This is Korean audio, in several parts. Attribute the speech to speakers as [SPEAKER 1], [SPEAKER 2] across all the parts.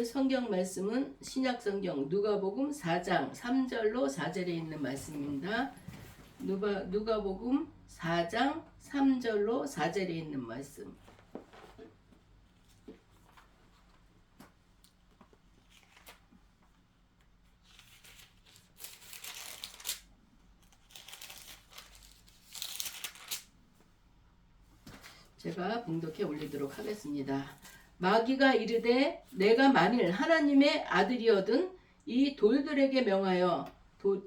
[SPEAKER 1] 오늘 성경 말씀은 신약성경 누가복음 4장 3절로 4절에 있는 말씀입니다. 누가복음 4장 3절로 4절에 있는 말씀. 제가 봉독해 올리도록 하겠습니다. 마귀가 이르되 내가 만일 하나님의 아들이어든 이 돌들에게 명하여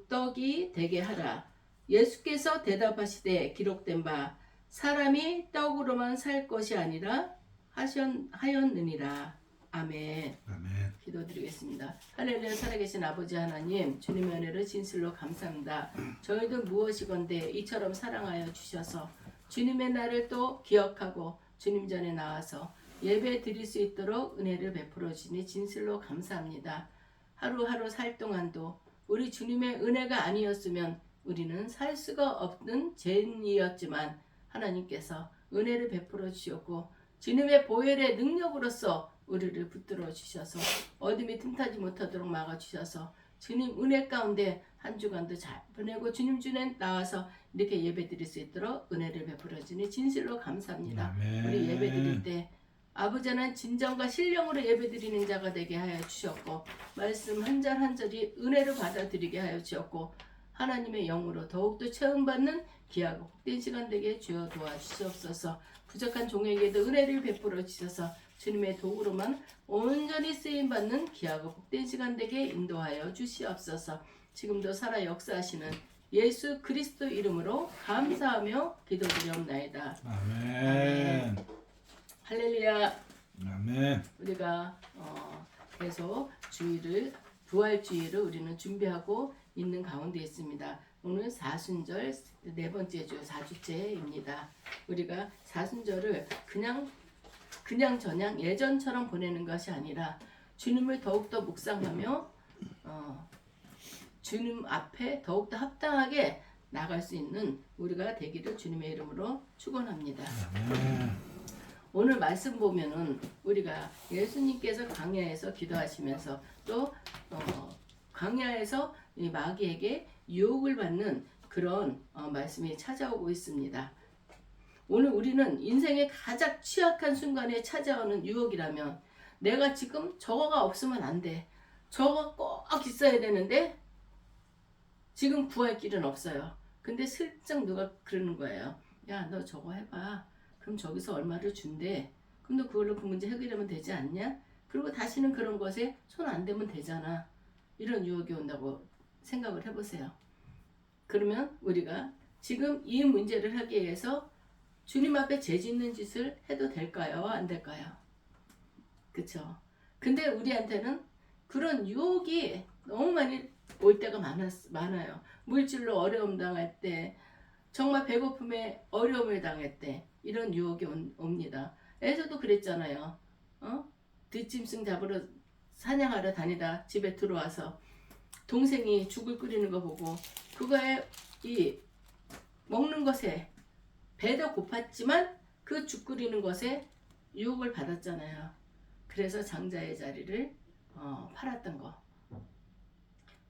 [SPEAKER 1] 떡이 되게 하라. 예수께서 대답하시되 기록된 바 사람이 떡으로만 살 것이 아니라 하였느니라. 아멘.
[SPEAKER 2] 아멘.
[SPEAKER 1] 기도드리겠습니다. 할렐루야. 살아계신 아버지 하나님, 주님의 은혜를 진실로 감사합니다. 저희도 무엇이건대 이처럼 사랑하여 주셔서 주님의 날을 또 기억하고 주님 전에 나와서 예배 드릴 수 있도록 은혜를 베풀어 주시니 진실로 감사합니다. 하루하루 살 동안도 우리 주님의 은혜가 아니었으면 우리는 살 수가 없는 죄인이었지만 하나님께서 은혜를 베풀어 주셨고 주님의 보혈의 능력으로서 우리를 붙들어 주셔서 어둠이 틈타지 못하도록 막아 주셔서 주님 은혜 가운데 한 주간도 잘 보내고 주님 주에 나와서 이렇게 예배 드릴 수 있도록 은혜를 베풀어 주니 진실로 감사합니다.
[SPEAKER 2] 아멘.
[SPEAKER 1] 우리 예배 드릴 때 아버지 하나님 진정과 신령으로 예배 드리는 자가 되게 하여 주셨고 말씀 한 절 한 절이 은혜를 받아들이게 하여 주셨고 하나님의 영으로 더욱더 체험받는 귀하고 복된 시간 되게 주여 도와주시옵소서. 부족한 종에게도 은혜를 베풀어 주셔서 주님의 도구로만 온전히 쓰임받는 귀하고 복된 시간 되게 인도하여 주시옵소서. 지금도 살아 역사하시는 예수 그리스도 이름으로 감사하며 기도드리옵나이다.
[SPEAKER 2] 아멘.
[SPEAKER 1] 할렐루야.
[SPEAKER 2] 아멘.
[SPEAKER 1] 우리가 계속 부활주의를 우리는 준비하고 있는 가운데 있습니다. 오늘 사순절 네 번째 주 4주째입니다. 우리가 사순절을 그냥 저냥 예전처럼 보내는 것이 아니라 주님을 더욱더 묵상하며 주님 앞에 더욱더 합당하게 나갈 수 있는 우리가 되기를 주님의 이름으로 축원합니다. 오늘 말씀 보면은 우리가 예수님께서 광야에서 기도하시면서 또 광야에서 이 마귀에게 유혹을 받는 그런 말씀이 찾아오고 있습니다. 오늘 우리는 인생의 가장 취약한 순간에 찾아오는 유혹이라면 내가 지금 저거가 없으면 안 돼. 저거 꼭 있어야 되는데 지금 구할 길은 없어요. 근데 슬쩍 누가 그러는 거예요. 야, 너 저거 해봐. 그럼 저기서 얼마를 준대. 그럼 너 그걸로 그 문제 해결하면 되지 않냐? 그리고 다시는 그런 것에 손 안 대면 되잖아. 이런 유혹이 온다고 생각을 해보세요. 그러면 우리가 지금 이 문제를 하기 위해서 주님 앞에 죄 짓는 짓을 해도 될까요? 안 될까요? 그쵸? 근데 우리한테는 그런 유혹이 너무 많이 올 때가 많아요. 물질로 어려움 당할 때, 정말 배고픔에 어려움을 당할 때 이런 유혹이 옵니다. 에서도 그랬잖아요. 뒷짐승 잡으러 사냥하러 다니다 집에 들어와서 동생이 죽을 끓이는 거 보고 그거에 이 먹는 것에 배도 고팠지만 그 죽 끓이는 것에 유혹을 받았잖아요. 그래서 장자의 자리를 팔았던 거.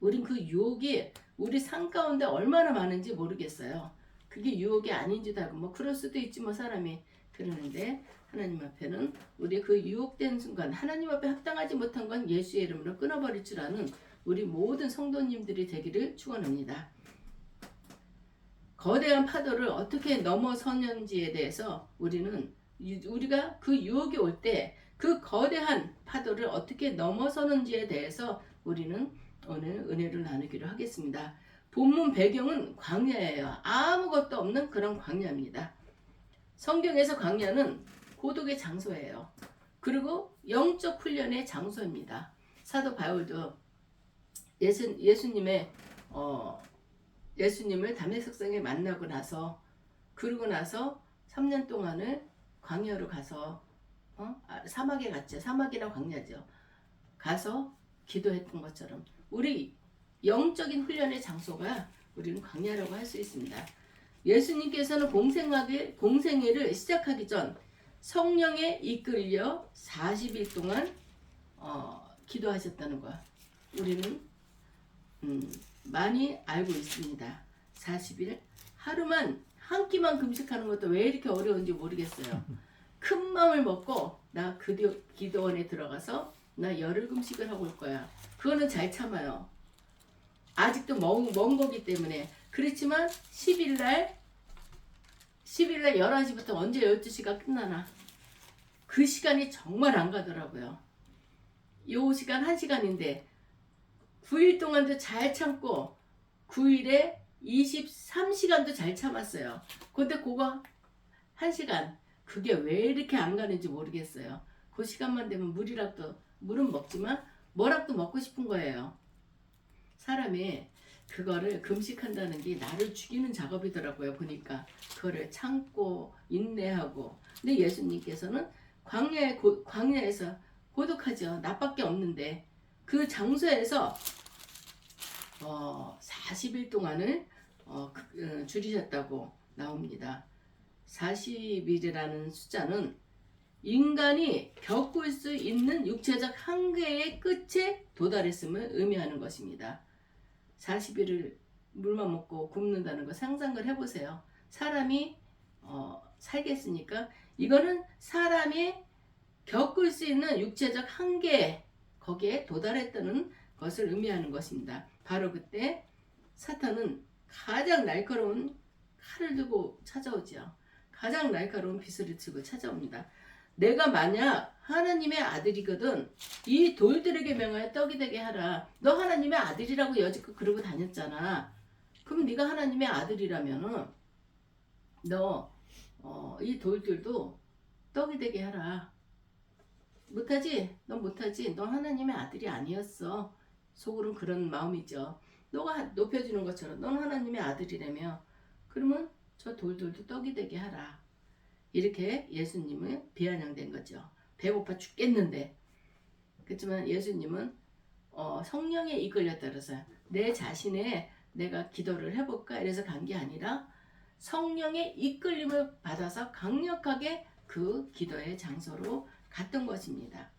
[SPEAKER 1] 우린 그 유혹이 우리 삶 가운데 얼마나 많은지 모르겠어요. 그게 유혹이 아닌지도 알고 뭐 그럴 수도 있지 뭐 사람이 그러는데 하나님 앞에는 우리 그 유혹된 순간 하나님 앞에 합당하지 못한 건 예수의 이름으로 끊어버릴 줄 아는 우리 모든 성도님들이 되기를 축원합니다. 거대한 파도를 어떻게 넘어서는지에 대해서 우리가 그 유혹이 올 때 그 거대한 파도를 어떻게 넘어서는지에 대해서 우리는 오늘 은혜를 나누기로 하겠습니다. 본문 배경은 광야예요. 아무것도 없는 그런 광야입니다. 성경에서 광야는 고독의 장소예요. 그리고 영적 훈련의 장소입니다. 사도 바울도 예수님을 다메섹성에 만나고 나서 그러고 나서 3년 동안을 광야로 가서 사막에 갔죠. 사막이나 광야죠. 가서 기도했던 것처럼 우리 영적인 훈련의 장소가 우리는 광야라고 할 수 있습니다. 예수님께서는 공생애를 시작하기 전 성령에 이끌려 40일 동안 기도하셨다는 거야. 우리는 많이 알고 있습니다. 40일 하루만 한 끼만 금식하는 것도 왜 이렇게 어려운지 모르겠어요. 큰 마음을 먹고 나 기도원에 들어가서 나 열흘 금식을 하고 올 거야. 그거는 잘 참아요. 아직도 먼 거기 때문에. 그렇지만 10일날 11시부터 언제 12시가 끝나나 그 시간이 정말 안 가더라고요. 요 시간 1시간인데 9일 동안도 잘 참고 9일에 23시간도 잘 참았어요. 근데 그거 1시간 그게 왜 이렇게 안 가는지 모르겠어요. 그 시간만 되면 물은 먹지만 뭐라도 먹고 싶은 거예요. 사람이 그거를 금식한다는 게 나를 죽이는 작업이더라고요. 보니까 그거를 참고 인내하고. 근데 예수님께서는 광야에서 고독하죠. 나밖에 없는데 그 장소에서 40일 동안을 줄이셨다고 나옵니다. 40일이라는 숫자는 인간이 겪을 수 있는 육체적 한계의 끝에 도달했음을 의미하는 것입니다. 40일을 물만 먹고 굶는다는 거 상상을 해보세요. 사람이 살겠으니까 이거는 사람이 겪을 수 있는 육체적 한계 거기에 도달했다는 것을 의미하는 것입니다. 바로 그때 사탄은 가장 날카로운 칼을 들고 찾아오죠. 가장 날카로운 빗을 들고 찾아옵니다. 내가 만약 하나님의 아들이거든 이 돌들에게 명하여 떡이 되게 하라. 너 하나님의 아들이라고 여지껏 그러고 다녔잖아. 그럼 네가 하나님의 아들이라면은 너 이 돌들도 떡이 되게 하라. 못하지? 너 못하지? 너 하나님의 아들이 아니었어. 속으로는 그런 마음이죠. 너가 높여주는 것처럼 넌 하나님의 아들이라며 그러면 저 돌들도 떡이 되게 하라. 이렇게 예수님은 비아냥된 거죠. 배고파 죽겠는데. 그렇지만 예수님은 성령에 이끌려 따라서 내 자신의 내가 기도를 해볼까 이래서 간 게 아니라 성령의 이끌림을 받아서 강력하게 그 기도의 장소로 갔던 것입니다.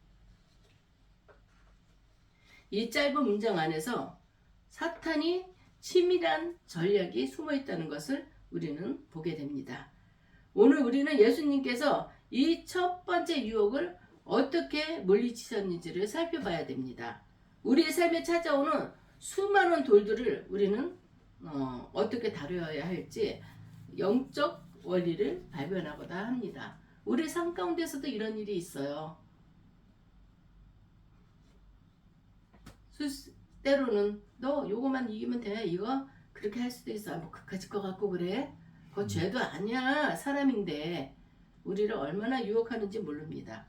[SPEAKER 1] 이 짧은 문장 안에서 사탄이 치밀한 전략이 숨어 있다는 것을 우리는 보게 됩니다. 오늘 우리는 예수님께서 이 첫 번째 유혹을 어떻게 물리치셨는지를 살펴봐야 됩니다. 우리의 삶에 찾아오는 수많은 돌들을 우리는 어떻게 다루어야 할지 영적 원리를 발견하고자 합니다. 우리 삶 가운데서도 이런 일이 있어요. 때로는 너 요거만 이기면 돼. 이거 그렇게 할 수도 있어. 뭐 그까짓 거 갖고 그래? 그거 죄도 아니야. 사람인데 우리를 얼마나 유혹하는지 모릅니다.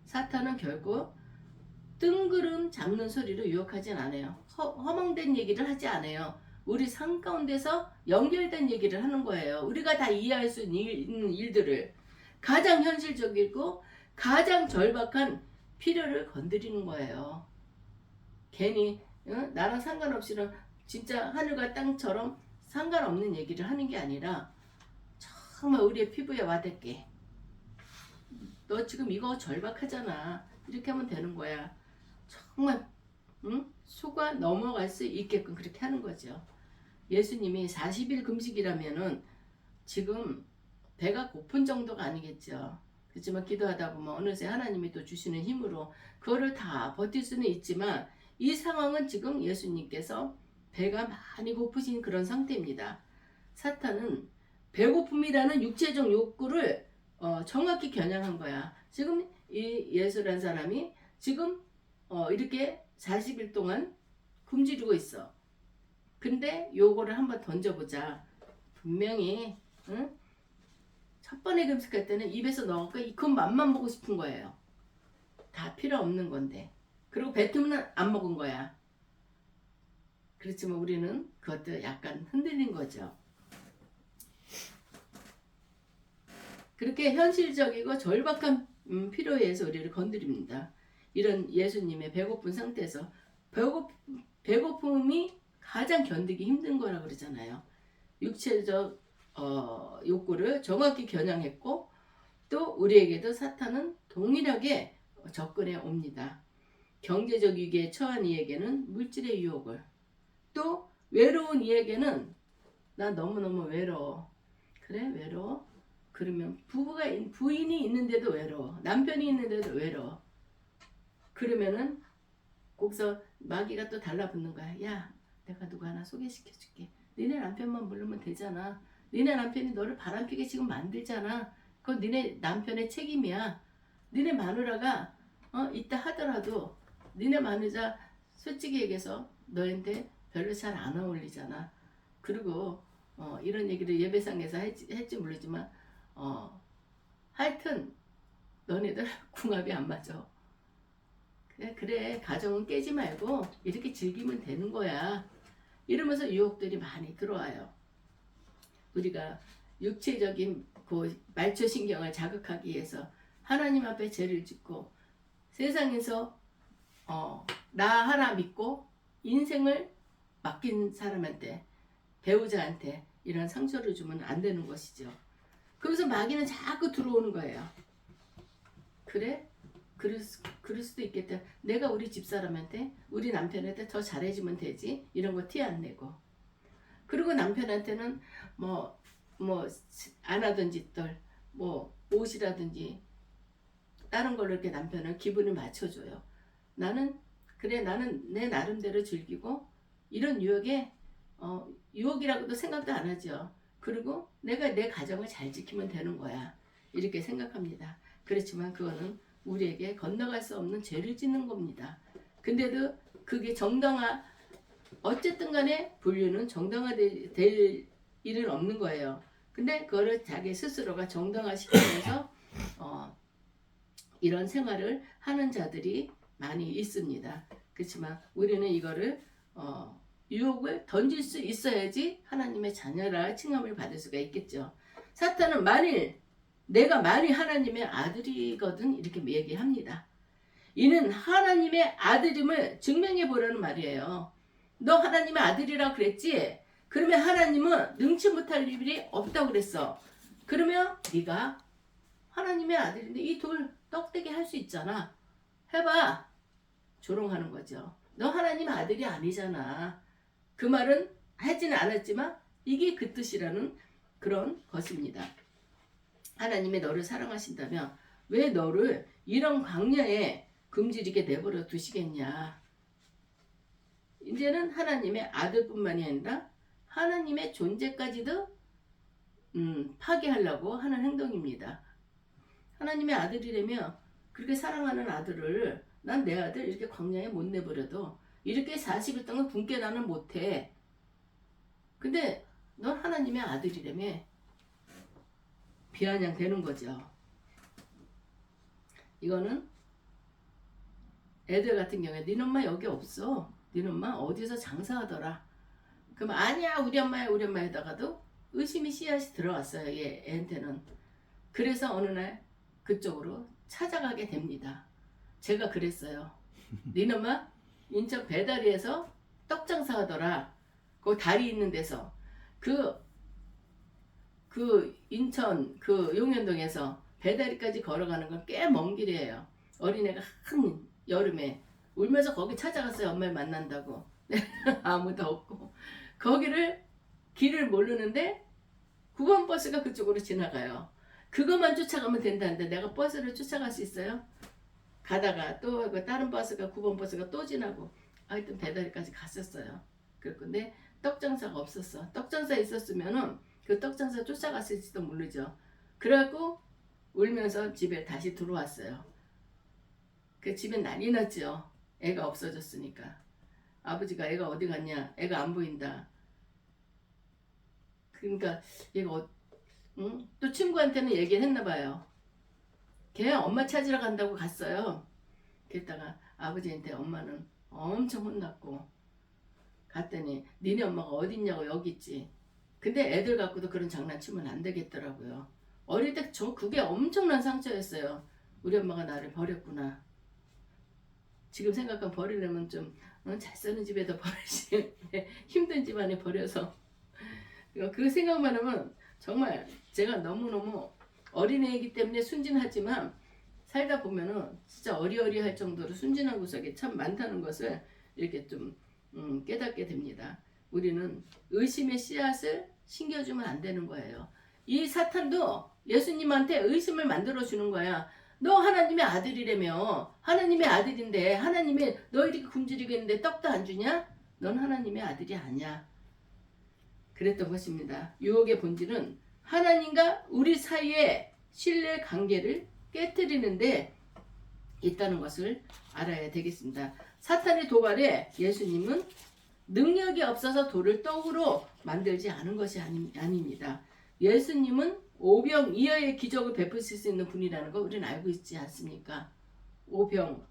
[SPEAKER 1] 사탄은 결국 뜬구름 잡는 소리로 유혹하진 않아요. 허망된 얘기를 하지 않아요. 우리 삶 가운데서 연결된 얘기를 하는 거예요. 우리가 다 이해할 수 있는 일들을 가장 현실적이고 가장 절박한 필요를 건드리는 거예요. 괜히 나랑 상관없이는 진짜 하늘과 땅처럼 상관없는 얘기를 하는 게 아니라 정말 우리의 피부에 와닿게 너 지금 이거 절박하잖아. 이렇게 하면 되는 거야. 정말 속아 넘어갈 수 있게끔 그렇게 하는 거죠. 예수님이 40일 금식이라면은 지금 배가 고픈 정도가 아니겠죠. 그렇지만 기도하다 보면 어느새 하나님이 또 주시는 힘으로 그거를 다 버틸 수는 있지만 이 상황은 지금 예수님께서 배가 많이 고프신 그런 상태입니다. 사탄은 배고픔이라는 육체적 욕구를 정확히 겨냥한 거야. 지금 이 예수라는 사람이 지금 이렇게 40일 동안 굶주리고 있어. 근데 요거를 한번 던져보자. 분명히 첫 번에 금식할 때는 입에서 넣어서 이건 맛만 보고 싶은 거예요. 다 필요 없는 건데. 그리고 뱉으면 안 먹은 거야. 그렇지만 우리는 그것도 약간 흔들린 거죠. 그렇게 현실적이고 절박한 필요에 의해서 우리를 건드립니다. 이런 예수님의 배고픈 상태에서 배고픔이 가장 견디기 힘든 거라 그러잖아요. 육체적 욕구를 정확히 겨냥했고 또 우리에게도 사탄은 동일하게 접근해 옵니다. 경제적 위기에 처한 이에게는 물질의 유혹을, 또 외로운 이에게는 나 너무너무 외로워. 그래 외로워? 그러면 부인이 있는데도 외로워. 남편이 있는데도 외로워. 그러면은 거기서 마귀가 또 달라붙는 거야. 야, 내가 누구 하나 소개시켜줄게. 니네 남편만 부르면 되잖아. 니네 남편이 너를 바람피게 지금 만들잖아. 그건 니네 남편의 책임이야. 니네 마누라가 있다 하더라도 니네 마누라 솔직히 얘기해서 너한테 별로 잘 안 어울리잖아. 그리고 이런 얘기를 예배상에서 할지 모르지만 하여튼 너네들 궁합이 안 맞아. 그래 가정은 깨지 말고 이렇게 즐기면 되는 거야. 이러면서 유혹들이 많이 들어와요. 우리가 육체적인 그 말초신경을 자극하기 위해서 하나님 앞에 죄를 짓고 세상에서 나 하나 믿고 인생을 맡긴 사람한테, 배우자한테 이런 상처를 주면 안 되는 것이죠. 그래서 마귀는 자꾸 들어오는 거예요. 그래? 그럴 수도 있겠다. 내가 우리 집사람한테, 우리 남편한테 더 잘해주면 되지. 이런 거 티 안 내고. 그리고 남편한테는 안 하던 짓들, 옷이라든지 다른 걸로 이렇게 남편을 기분을 맞춰줘요. 나는 내 나름대로 즐기고 이런 유혹에 유혹이라고도 생각도 안 하죠. 그리고 내가 내 가정을 잘 지키면 되는 거야. 이렇게 생각합니다. 그렇지만 그거는 우리에게 건너갈 수 없는 죄를 짓는 겁니다. 근데도 그게 어쨌든 간에 분류는 정당화될 일은 없는 거예요. 근데 그거를 자기 스스로가 정당화시키면서 이런 생활을 하는 자들이 많이 있습니다. 그렇지만 우리는 이거를 유혹을 던질 수 있어야지 하나님의 자녀라 칭함을 받을 수가 있겠죠. 사탄은 내가 만일 하나님의 아들이거든 이렇게 얘기합니다. 이는 하나님의 아들임을 증명해 보라는 말이에요. 너 하나님의 아들이라고 그랬지? 그러면 하나님은 능치 못할 일이 없다고 그랬어. 그러면 네가 하나님의 아들인데 이 돌 떡되게 할 수 있잖아. 해봐. 조롱하는 거죠. 너 하나님 아들이 아니잖아. 그 말은 하지는 않았지만 이게 그 뜻이라는 그런 것입니다. 하나님의 너를 사랑하신다면 왜 너를 이런 광야에 굶주리게 내버려 두시겠냐. 이제는 하나님의 아들뿐만이 아니라 하나님의 존재까지도 파괴하려고 하는 행동입니다. 하나님의 아들이라면 그렇게 사랑하는 아들을 난 내 아들 이렇게 광야에 못 내버려도 이렇게 40일 동안 굶게 나는 못해. 근데 넌 하나님의 아들이라며 비아냥되는 거죠. 이거는 애들 같은 경우에 네 엄마 여기 없어. 네 엄마 어디서 장사하더라. 그럼 아니야 우리 엄마야 우리 엄마 에다가도 의심이 씨앗이 들어왔어요. 애한테는. 그래서 어느 날 그쪽으로 찾아가게 됩니다. 제가 그랬어요. 네 엄마 인천 배다리에서 떡 장사하더라. 그 다리 있는 데서 그 인천 그 용현동에서 배다리까지 걸어가는 건 꽤 먼 길이에요. 어린애가 한 여름에 울면서 거기 찾아갔어요. 엄마를 만난다고. 아무도 없고 거기를 길을 모르는데 9번 버스가 그쪽으로 지나가요. 그것만 쫓아가면 된다는데 내가 버스를 쫓아갈 수 있어요? 가다가 또 다른 버스가 9번 버스가 또 지나고 하여튼 배다리까지 갔었어요. 근데 떡장사가 없었어. 떡장사 있었으면은 그 떡장사 쫓아갔을지도 모르죠. 그래갖고 울면서 집에 다시 들어왔어요. 그 집에 난리 났죠. 애가 없어졌으니까. 아버지가 애가 어디 갔냐? 애가 안 보인다. 그러니까 얘가 또 친구한테는 얘기를 했나 봐요. 걔 엄마 찾으러 간다고 갔어요. 그랬다가 아버지한테 엄마는 엄청 혼났고 갔더니 니네 엄마가 어딨냐고 여기 있지. 근데 애들 갖고도 그런 장난치면 안 되겠더라고요. 어릴 때 그게 엄청난 상처였어요. 우리 엄마가 나를 버렸구나. 지금 생각하면 버리려면 좀 잘 사는 집에다 버리지 힘든 집안에 버려서 그 생각만 하면 정말 제가 너무너무 어린애이기 때문에 순진하지만 살다 보면은 진짜 어리어리할 정도로 순진한 구석이 참 많다는 것을 이렇게 좀 깨닫게 됩니다. 우리는 의심의 씨앗을 심겨주면 안 되는 거예요. 이 사탄도 예수님한테 의심을 만들어 주는 거야. 너 하나님의 아들이라며. 하나님의 아들인데 하나님이 너 이렇게 굶주리고 있는데 떡도 안 주냐? 넌 하나님의 아들이 아니야. 그랬던 것입니다. 유혹의 본질은 하나님과 우리 사이의 신뢰 관계를 깨뜨리는데 있다는 것을 알아야 되겠습니다. 사탄의 도발에 예수님은 능력이 없어서 돌을 떡으로 만들지 않은 것이 아닙니다. 예수님은 오병이어의 기적을 베푸실 수 있는 분이라는 거 우리는 알고 있지 않습니까? 오병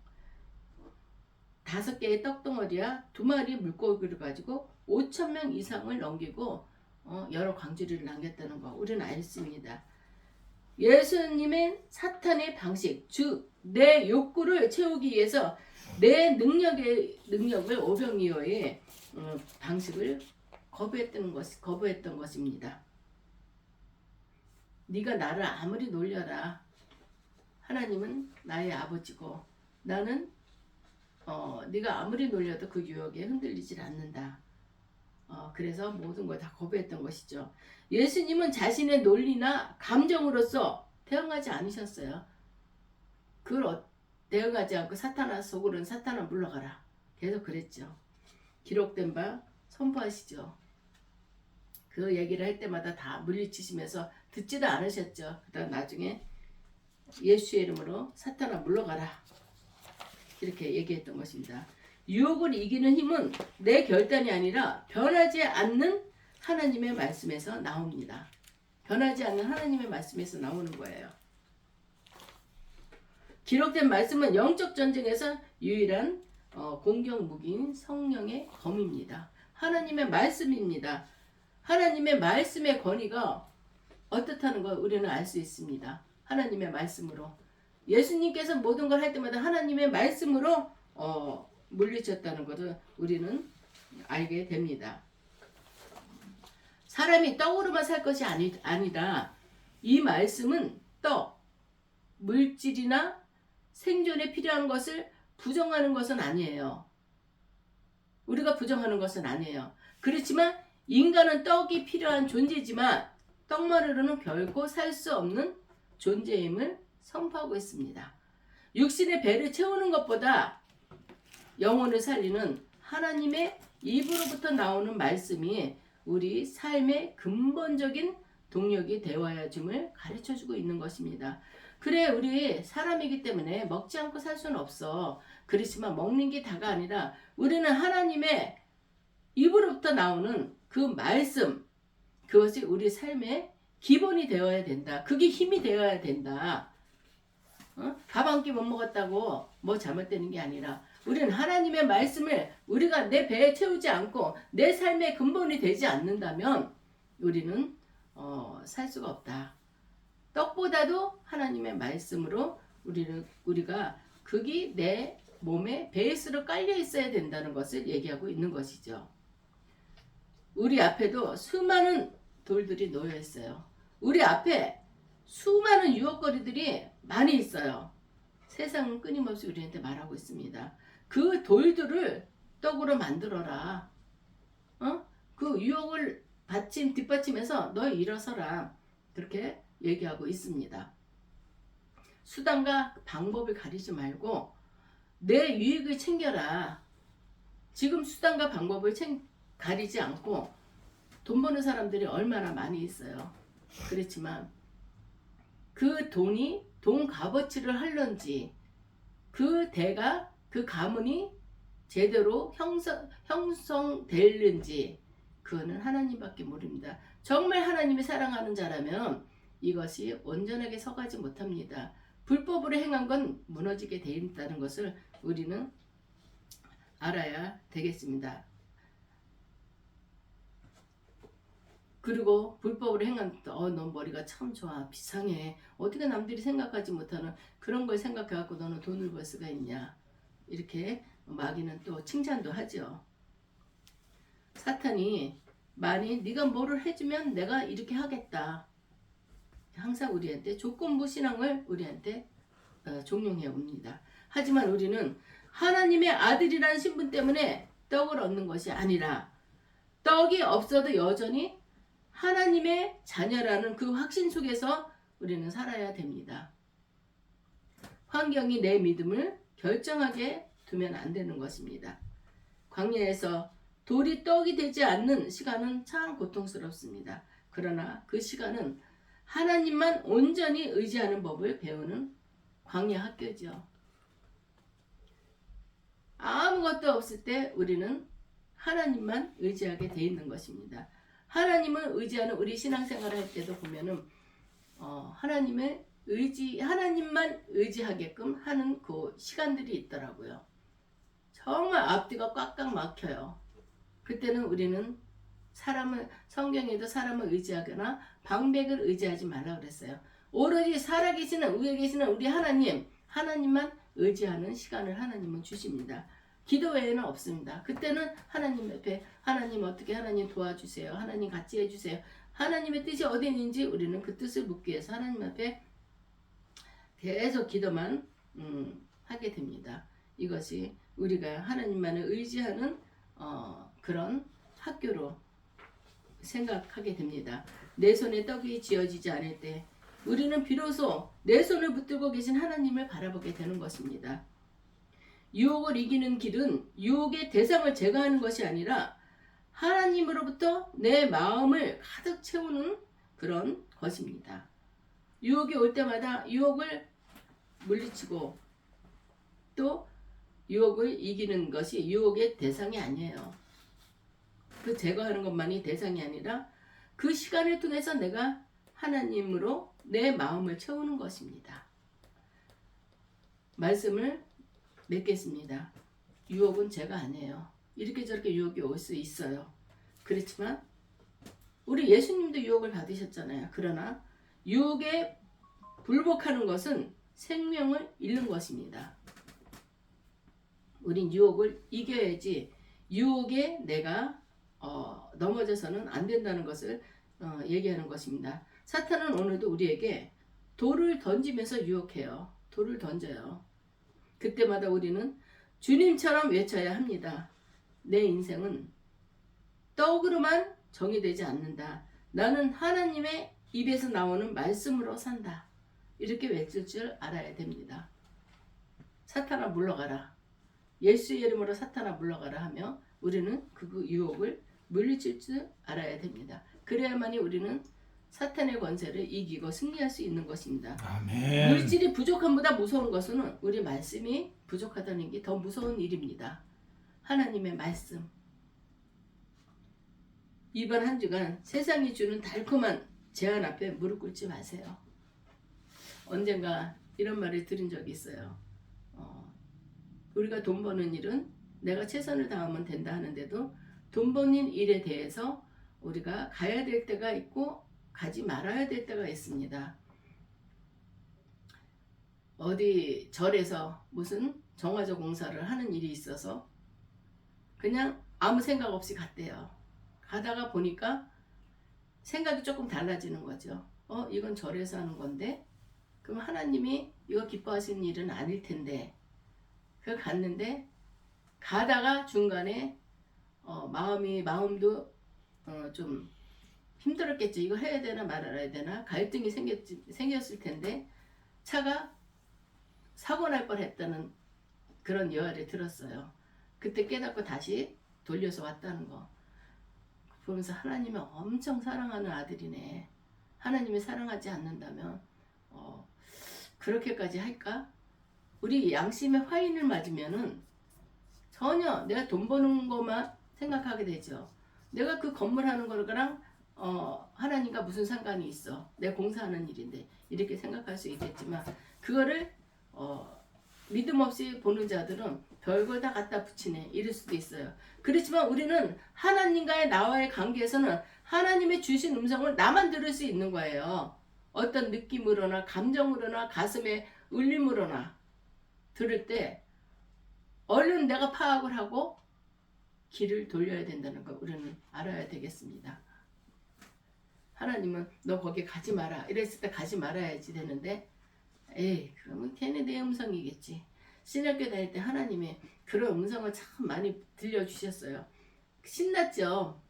[SPEAKER 1] 5개의 떡덩어리와 2마리 물고기를 가지고 5,000명 이상을 넘기고 여러 광주리를 남겼다는 거 우리는 알습니다. 예수님의 사탄의 방식, 즉 내 욕구를 채우기 위해서 내 능력을 오병이어의 방식을 거부했던 것입니다. 네가 나를 아무리 놀려라. 하나님은 나의 아버지고 나는 네가 아무리 놀려도 그 유혹에 흔들리질 않는다. 그래서 모든 걸 다 거부했던 것이죠. 예수님은 자신의 논리나 감정으로서 대응하지 않으셨어요. 그걸 대응하지 않고 사탄아 속으로는 사탄아 물러가라. 계속 그랬죠. 기록된 바 선포하시죠. 그 얘기를 할 때마다 다 물리치시면서 듣지도 않으셨죠. 그다음 나중에 예수의 이름으로 사탄아 물러가라. 이렇게 얘기했던 것입니다. 유혹을 이기는 힘은 내 결단이 아니라 변하지 않는 하나님의 말씀에서 나옵니다. 변하지 않는 하나님의 말씀에서 나오는 거예요. 기록된 말씀은 영적 전쟁에서 유일한 공격 무기인 성령의 검입니다. 하나님의 말씀입니다. 하나님의 말씀의 권위가 어떻다는 걸 우리는 알 수 있습니다. 하나님의 말씀으로. 예수님께서 모든 걸 할 때마다 하나님의 말씀으로 물리쳤다는 것을 우리는 알게 됩니다. 사람이 떡으로만 살 것이 아니다. 이 말씀은 떡, 물질이나 생존에 필요한 것을 부정하는 것은 아니에요. 우리가 부정하는 것은 아니에요. 그렇지만 인간은 떡이 필요한 존재지만 떡만으로는 결코 살 수 없는 존재임을 선포하고 있습니다. 육신의 배를 채우는 것보다 영혼을 살리는 하나님의 입으로부터 나오는 말씀이 우리 삶의 근본적인 동력이 되어야 줌을 가르쳐주고 있는 것입니다. 그래 우리 사람이기 때문에 먹지 않고 살 수는 없어. 그렇지만 먹는 게 다가 아니라 우리는 하나님의 입으로부터 나오는 그 말씀, 그것이 우리 삶의 기본이 되어야 된다. 그게 힘이 되어야 된다. 밥 한 끼 못 먹었다고 뭐 잘못되는 게 아니라 우리는 하나님의 말씀을 우리가 내 배에 채우지 않고 내 삶의 근본이 되지 않는다면 우리는 살 수가 없다. 떡보다도 하나님의 말씀으로 우리가 그게 내 몸에 베이스로 깔려 있어야 된다는 것을 얘기하고 있는 것이죠. 우리 앞에도 수많은 돌들이 놓여 있어요. 우리 앞에 수많은 유혹거리들이 많이 있어요. 세상은 끊임없이 우리한테 말하고 있습니다. 그 돌들을 떡으로 만들어라. 그 유혹을 뒷받침해서 너 일어서라. 그렇게 얘기하고 있습니다. 수단과 방법을 가리지 말고 내 유익을 챙겨라. 지금 수단과 방법을 가리지 않고 돈 버는 사람들이 얼마나 많이 있어요. 그렇지만 그 돈이 돈 값어치를 할런지 그 대가 그 가문이 제대로 형성될는지 그거는 하나님밖에 모릅니다. 정말 하나님이 사랑하는 자라면 이것이 온전하게 서가지 못합니다. 불법으로 행한 건 무너지게 되어 있다는 것을 우리는 알아야 되겠습니다. 그리고 불법으로 행한 너 머리가 참 좋아, 비상해, 어떻게 남들이 생각하지 못하는 그런 걸 생각해갖고 너는 돈을 벌 수가 있냐, 이렇게 마귀는 또 칭찬도 하죠. 사탄이 만일 네가 뭐를 해주면 내가 이렇게 하겠다, 항상 우리한테 조건부 신앙을 우리한테 종용해 옵니다. 하지만 우리는 하나님의 아들이라는 신분 때문에 떡을 얻는 것이 아니라 떡이 없어도 여전히 하나님의 자녀라는 그 확신 속에서 우리는 살아야 됩니다. 환경이 내 믿음을 결정하게 두면 안 되는 것입니다. 광야에서 돌이 떡이 되지 않는 시간은 참 고통스럽습니다. 그러나 그 시간은 하나님만 온전히 의지하는 법을 배우는 광야 학교죠. 아무것도 없을 때 우리는 하나님만 의지하게 돼 있는 것입니다. 하나님을 의지하는 우리 신앙생활을 할 때도 보면은 하나님만 의지하게끔 하는 그 시간들이 있더라고요. 정말 앞뒤가 꽉꽉 막혀요. 그때는 우리는 성경에도 사람을 의지하거나 방백을 의지하지 말라 그랬어요. 오로지 살아계시는 위에 계시는 우리 하나님만 의지하는 시간을 하나님은 주십니다. 기도 외에는 없습니다. 그때는 하나님 옆에 하나님 어떻게 하나님 도와주세요. 하나님 같이 해주세요. 하나님의 뜻이 어디 있는지 우리는 그 뜻을 묻기 위해서 하나님 앞에 계속 기도만 하게 됩니다. 이것이 우리가 하나님만을 의지하는 그런 학교로 생각하게 됩니다. 내 손에 떡이 쥐어지지 않을 때 우리는 비로소 내 손을 붙들고 계신 하나님을 바라보게 되는 것입니다. 유혹을 이기는 길은 유혹의 대상을 제거하는 것이 아니라 하나님으로부터 내 마음을 가득 채우는 그런 것입니다. 유혹이 올 때마다 유혹을 물리치고 또 유혹을 이기는 것이 유혹의 대상이 아니에요. 그 제거하는 것만이 대상이 아니라 그 시간을 통해서 내가 하나님으로 내 마음을 채우는 것입니다. 말씀을 맺겠습니다. 유혹은 제가 아니에요. 이렇게 저렇게 유혹이 올 수 있어요. 그렇지만 우리 예수님도 유혹을 받으셨잖아요. 그러나 유혹에 불복하는 것은 생명을 잃는 것입니다. 우린 유혹을 이겨야지 유혹에 내가 넘어져서는 안 된다는 것을 얘기하는 것입니다. 사탄은 오늘도 우리에게 돌을 던지면서 유혹해요. 돌을 던져요. 그때마다 우리는 주님처럼 외쳐야 합니다. 내 인생은 떡으로만 정의되지 않는다. 나는 하나님의 입에서 나오는 말씀으로 산다. 이렇게 외칠 줄 알아야 됩니다. 사탄아 물러가라. 예수의 이름으로 사탄아 물러가라 하며 우리는 그 유혹을 물리칠 줄 알아야 됩니다. 그래야만이 우리는 사탄의 권세를 이기고 승리할 수 있는 것입니다.
[SPEAKER 2] 아멘.
[SPEAKER 1] 물질이 부족함보다 무서운 것은 우리 말씀이 부족하다는 게 더 무서운 일입니다. 하나님의 말씀. 이번 한 주간 세상이 주는 달콤한 제안 앞에 무릎 꿇지 마세요. 언젠가 이런 말을 들은 적이 있어요. 우리가 돈 버는 일은 내가 최선을 다하면 된다 하는데도 돈 버는 일에 대해서 우리가 가야 될 때가 있고 가지 말아야 될 때가 있습니다. 어디 절에서 무슨 정화조 공사를 하는 일이 있어서 그냥 아무 생각 없이 갔대요. 가다가 보니까 생각이 조금 달라지는 거죠. 이건 절에서 하는 건데 그럼 하나님이 이거 기뻐하시는 일은 아닐 텐데 그 갔는데 가다가 중간에 마음도 좀 힘들었겠죠. 이거 해야 되나 말아야 되나 갈등이 생겼을 텐데 차가 사고 날 뻔했다는 그런 여화를 들었어요. 그때 깨닫고 다시 돌려서 왔다는 거 보면서 하나님이 엄청 사랑하는 아들이네. 하나님이 사랑하지 않는다면 그렇게까지 할까? 우리 양심의 화인을 맞으면은 전혀 내가 돈 버는 것만 생각하게 되죠. 내가 그 건물 하는 거랑 하나님과 무슨 상관이 있어. 내 공사하는 일인데 이렇게 생각할 수 있겠지만 그거를 믿음 없이 보는 자들은 별걸 다 갖다 붙이네 이럴 수도 있어요. 그렇지만 우리는 하나님과의 나와의 관계에서는 하나님의 주신 음성을 나만 들을 수 있는 거예요. 어떤 느낌으로나 감정으로나 가슴의 울림으로나 들을 때 얼른 내가 파악을 하고 길을 돌려야 된다는 걸 우리는 알아야 되겠습니다. 하나님은 너 거기 가지 마라 이랬을 때 가지 말아야지 되는데 에이, 그러면 걔네 내 음성이겠지. 신학교 다닐 때 하나님의 그런 음성을 참 많이 들려주셨어요. 신났죠.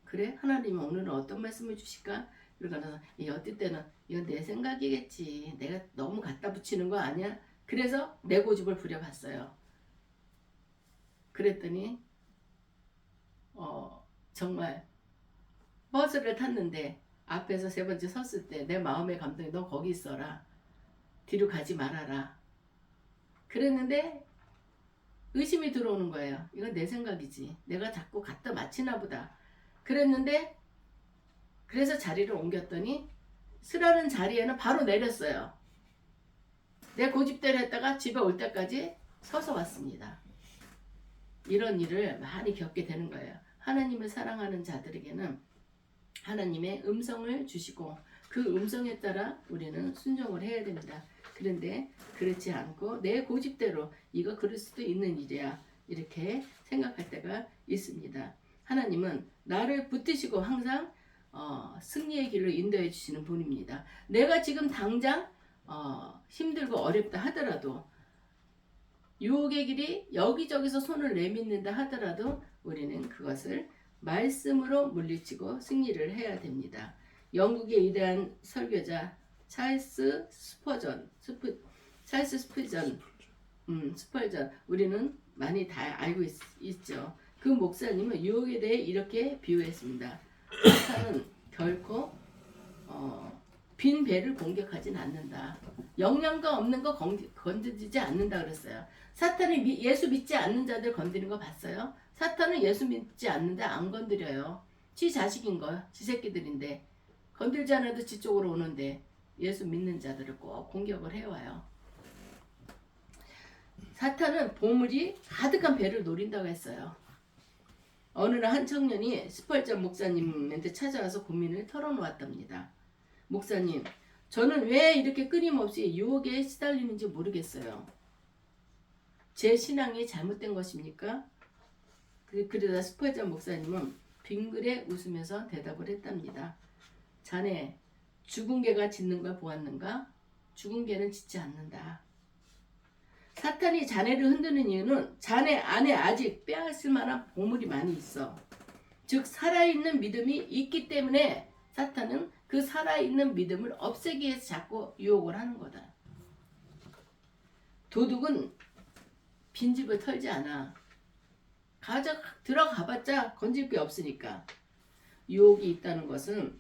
[SPEAKER 1] 그래? 하나님이 오늘은 어떤 말씀을 주실까? 그러거나 어떨 때는 이건 내 생각이겠지. 내가 너무 갖다 붙이는 거 아니야? 그래서 내 고집을 부려봤어요. 그랬더니 정말 버스를 탔는데 앞에서 세 번째 섰을 때 내 마음의 감동이 너 거기 있어라. 뒤로 가지 말아라. 그랬는데 의심이 들어오는 거예요. 이건 내 생각이지. 내가 자꾸 갖다 맞히나 보다. 그랬는데 그래서 자리를 옮겼더니 쓰라는 자리에는 바로 내렸어요. 내 고집대로 했다가 집에 올 때까지 서서 왔습니다. 이런 일을 많이 겪게 되는 거예요. 하나님을 사랑하는 자들에게는 하나님의 음성을 주시고 그 음성에 따라 우리는 순종을 해야 됩니다. 그런데 그렇지 않고 내 고집대로 이거 그럴 수도 있는 일이야 이렇게 생각할 때가 있습니다. 하나님은 나를 붙드시고 항상 승리의 길로 인도해 주시는 분입니다. 내가 지금 당장 힘들고 어렵다 하더라도 유혹의 길이 여기저기서 손을 내밀는다 하더라도 우리는 그것을 말씀으로 물리치고 승리를 해야 됩니다. 영국의 위대한 설교자 찰스 스펄전 우리는 많이 다 알고 있죠. 그 목사님은 유혹에 대해 이렇게 비유했습니다. 사탄은 결코 빈 배를 공격하진 않는다. 영양가 없는 거 건드리지 않는다 그랬어요. 사탄이 예수 믿지 않는 자들 건드리는 거 봤어요? 사탄은 예수 믿지 않는데 안 건드려요. 지 자식인 거, 지 새끼들인데 건들지 않아도 지 쪽으로 오는데 예수 믿는 자들을 꼭 공격을 해와요. 사탄은 보물이 가득한 배를 노린다고 했어요. 어느 날 한 청년이 스펄전 목사님한테 찾아와서 고민을 털어놓았답니다. 목사님, 저는 왜 이렇게 끊임없이 유혹에 시달리는지 모르겠어요. 제 신앙이 잘못된 것입니까? 그러다 스펄전 목사님은 빙그레 웃으면서 대답을 했답니다. 자네, 죽은 개가 짖는 걸 보았는가? 죽은 개는 짖지 않는다. 사탄이 자네를 흔드는 이유는 자네 안에 아직 빼앗을 만한 보물이 많이 있어. 즉 살아있는 믿음이 있기 때문에 사탄은 그 살아있는 믿음을 없애기 위해서 자꾸 유혹을 하는 거다. 도둑은 빈집을 털지 않아. 들어가봤자 건질 게 없으니까. 유혹이 있다는 것은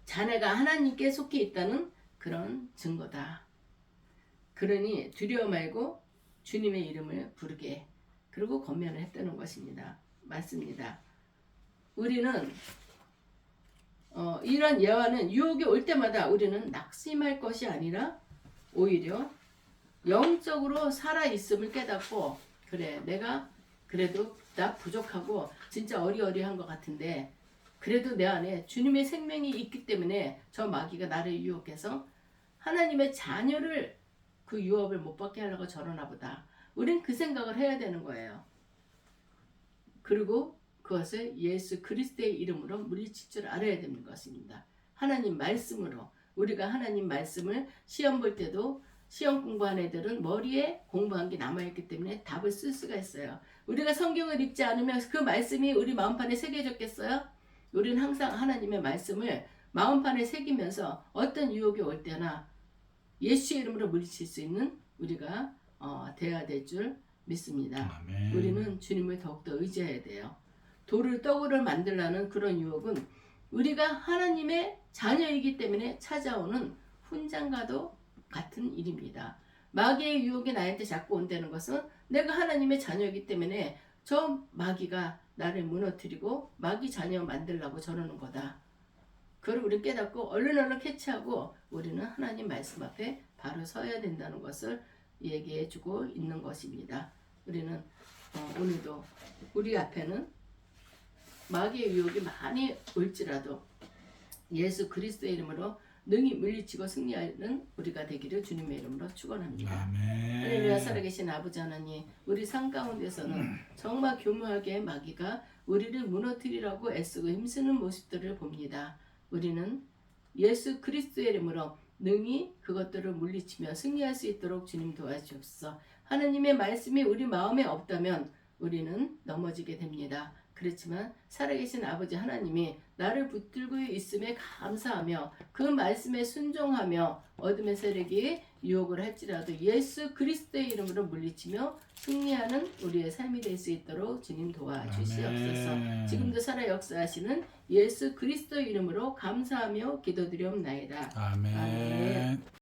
[SPEAKER 1] 자네가 하나님께 속해 있다는 그런 증거다. 그러니 두려워 말고 주님의 이름을 부르게 그리고 권면을 했다는 것입니다. 맞습니다. 우리는 이런 예화는 유혹이 올 때마다 우리는 낙심할 것이 아니라 오히려 영적으로 살아있음을 깨닫고 그래 내가 그래도 나 부족하고 진짜 어리어리한 것 같은데 그래도 내 안에 주님의 생명이 있기 때문에 저 마귀가 나를 유혹해서 하나님의 자녀를 그 유업을 못 받게 하려고 저러나 보다. 우린 그 생각을 해야 되는 거예요. 그리고 그것을 예수 그리스도의 이름으로 물리칠 줄 알아야 되는 것입니다. 하나님 말씀으로 우리가 하나님 말씀을 시험 볼 때도 시험 공부한 애들은 머리에 공부한 게 남아있기 때문에 답을 쓸 수가 있어요. 우리가 성경을 읽지 않으면 그 말씀이 우리 마음판에 새겨졌겠어요? 우리는 항상 하나님의 말씀을 마음판에 새기면서 어떤 유혹이 올 때나 예수의 이름으로 물리칠 수 있는 우리가 되어야 될 줄 믿습니다.
[SPEAKER 2] 아멘.
[SPEAKER 1] 우리는 주님을 더욱더 의지해야 돼요. 돌을 떡으로 만들라는 그런 유혹은 우리가 하나님의 자녀이기 때문에 찾아오는 훈장과도 같은 일입니다. 마귀의 유혹이 나한테 자꾸 온다는 것은 내가 하나님의 자녀이기 때문에 저 마귀가 나를 무너뜨리고 마귀 자녀 만들려고 저러는 거다. 그걸 우리 깨닫고 얼른 캐치하고 우리는 하나님 말씀 앞에 바로 서야 된다는 것을 얘기해주고 있는 것입니다. 우리는 오늘도 우리 앞에는 마귀의 유혹이 많이 올지라도 예수 그리스도의 이름으로 능히 물리치고 승리하는 우리가 되기를 주님의 이름으로 축원합니다.
[SPEAKER 2] 아멘.
[SPEAKER 1] 할렐루야. 살아계신 아버지 하나님, 우리 삶 가운데서는 정말 교묘하게 마귀가 우리를 무너뜨리라고 애쓰고 힘쓰는 모습들을 봅니다. 우리는 예수 그리스도의 이름으로 능히 그것들을 물리치며 승리할 수 있도록 주님 도와주옵소서. 하나님의 말씀이 우리 마음에 없다면 우리는 넘어지게 됩니다. 그렇지만 살아계신 아버지 하나님이 나를 붙들고 있음에 감사하며 그 말씀에 순종하며 어둠의 세력이 유혹을 할지라도 예수 그리스도의 이름으로 물리치며 승리하는 우리의 삶이 될 수 있도록 주님 도와주시옵소서.
[SPEAKER 2] 아멘.
[SPEAKER 1] 지금도 살아 역사하시는 예수 그리스도 이름으로 감사하며 기도드리옵나이다.
[SPEAKER 2] 아멘.
[SPEAKER 1] 아멘.